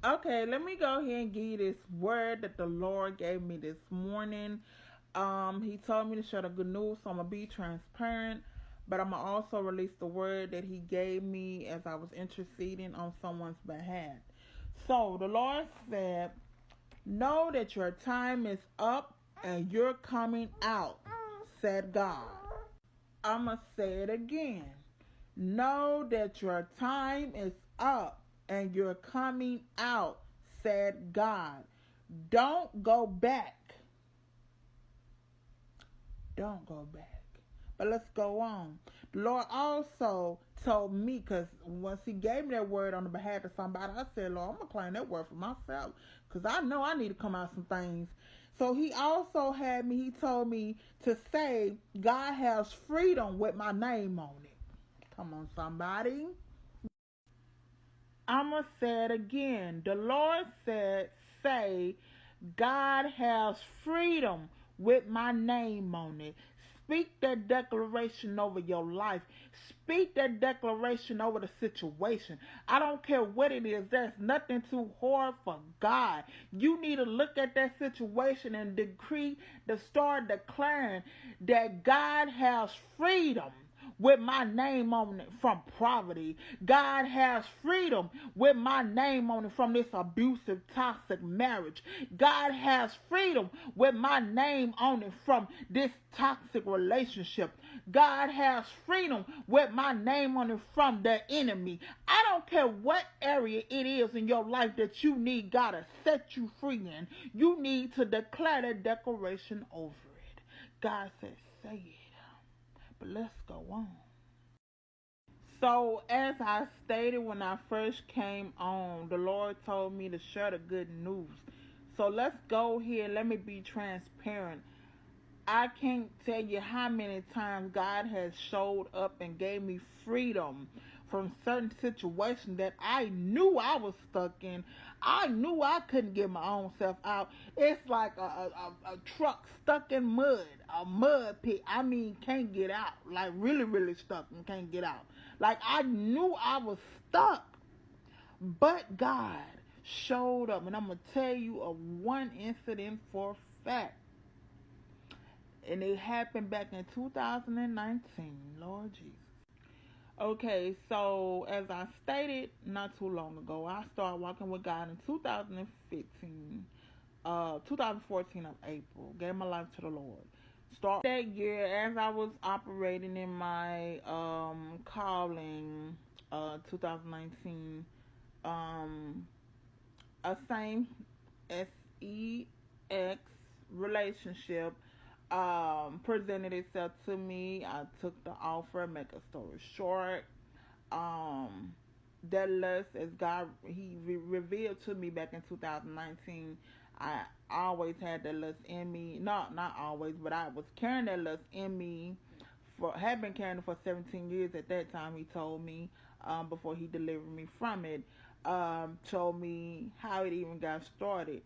Okay, let me go ahead and give you this word that the Lord gave me this morning. He told me to share the good news, so I'm gonna be transparent, but I'm gonna also release the word that He gave me as I was interceding on someone's behalf. So the Lord said, "Know that your time is up and you're coming out," said God. I'm gonna say it again. Know that your time is up and you're coming out, said God. Don't go back. Don't go back. But let's go on. The Lord also told me, because once He gave me that word on the behalf of somebody, I said, Lord, I'm going to claim that word for myself, because I know I need to come out some things. So He also had me, He told me to say, God has freedom with my name on it. Come on, somebody. I'm going to say it again. The Lord said, say, God has freedom with my name on it. Speak that declaration over your life. Speak that declaration over the situation. I don't care what it is. There's nothing too hard for God. You need to look at that situation and decree, to start declaring that God has freedom with my name on it from poverty. God has freedom with my name on it from this abusive, toxic marriage. God has freedom with my name on it from this toxic relationship. God has freedom with my name on it from the enemy. I don't care what area it is in your life that you need God to set you free in. You need to declare that declaration over it. God says, say it. But let's go on. So, as I stated when I first came on, the Lord told me to share the good news. So, let's go here. Let me be transparent. I can't tell you how many times God has showed up and gave me freedom from certain situations that I knew I was stuck in. I knew I couldn't get my own self out. It's like a truck stuck in mud, a mud pit. I mean, can't get out. Like really, really stuck and can't get out. Like I knew I was stuck, but God showed up. And I'm going to tell you of one incident for fact, and it happened back in 2019. Lord Jesus. Okay, so as I stated not too long ago, I started walking with God in 2015, 2014 of April. Gave my life to the Lord. Start that year as I was operating in my calling, 2019, um, a same sex relationship presented itself to me. I took the offer. Make a story short, um, that lust, as God revealed to me back in 2019. I always had that lust in me. Not always, but I was carrying that lust in me. Had been carrying it for 17 years at that time. He told me, before he delivered me from it. Told me how it even got started.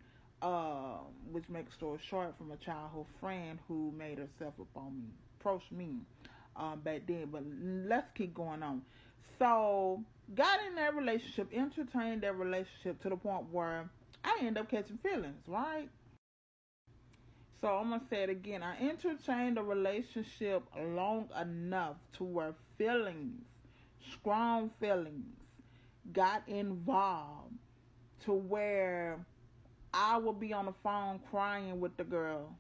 Which makes a story short, from a childhood friend who made herself upon me, approached me back then. But let's keep going on. So, got in that relationship, entertained that relationship to the point where I end up catching feelings, right? So I'm gonna say it again. I entertained a relationship long enough to where feelings, strong feelings, got involved, to where I would be on the phone crying with the girl,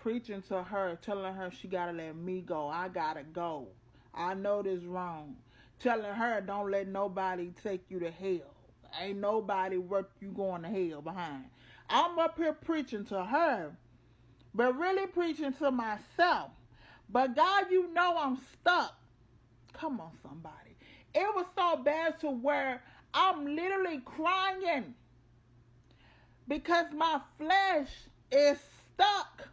preaching to her, telling her she gotta let me go. I gotta go. I know this wrong. Telling her don't let nobody take you to hell. Ain't nobody worth you going to hell behind. I'm up here preaching to her, but really preaching to myself. But God, you know I'm stuck. Come on, somebody. It was so bad to where I'm literally crying because my flesh is stuck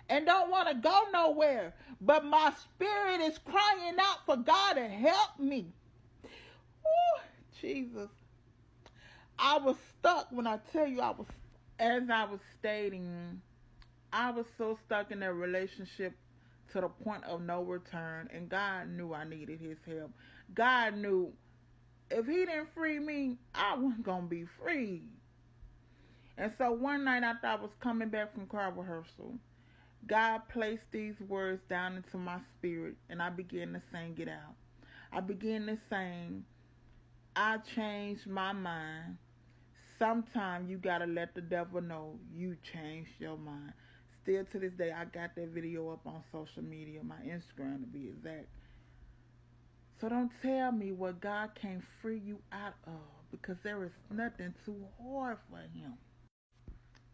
and don't want to go nowhere. But my spirit is crying out for God to help me. Ooh, Jesus. I was stuck when I tell you as I was stating, I was so stuck in that relationship to the point of no return, and God knew I needed His help. God knew If he didn't free me, I wasn't going to be free. And so one night after I was coming back from choir rehearsal, God placed these words down into my spirit, and I began to sing it out. I began to sing, I changed my mind. Sometimes you gotta let the devil know you changed your mind. Still to this day, I got that video up on social media, my Instagram to be exact. So don't tell me what God can't free you out of, because there is nothing too hard for him.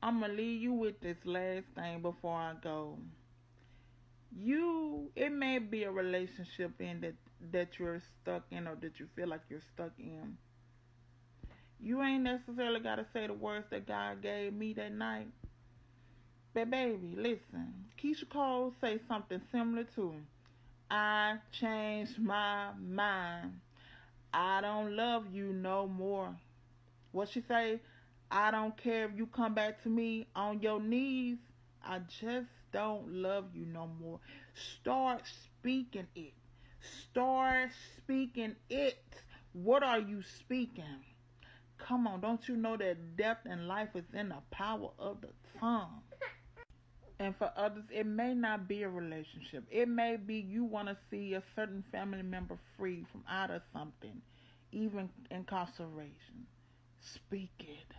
I'm gonna leave you with this last thing before I go. It may be a relationship in that you're stuck in, or that you feel like you're stuck in. You ain't necessarily got to say the words that God gave me that night. But baby, listen. Keisha Cole say something similar to, I changed my mind. I don't love you no more. What she say? I don't care if you come back to me on your knees. I just don't love you no more. Start speaking it. Start speaking it. What are you speaking? Come on, don't you know that death and life is in the power of the tongue? And for others, it may not be a relationship. It may be you want to see a certain family member free from out of something, even incarceration. Speak it.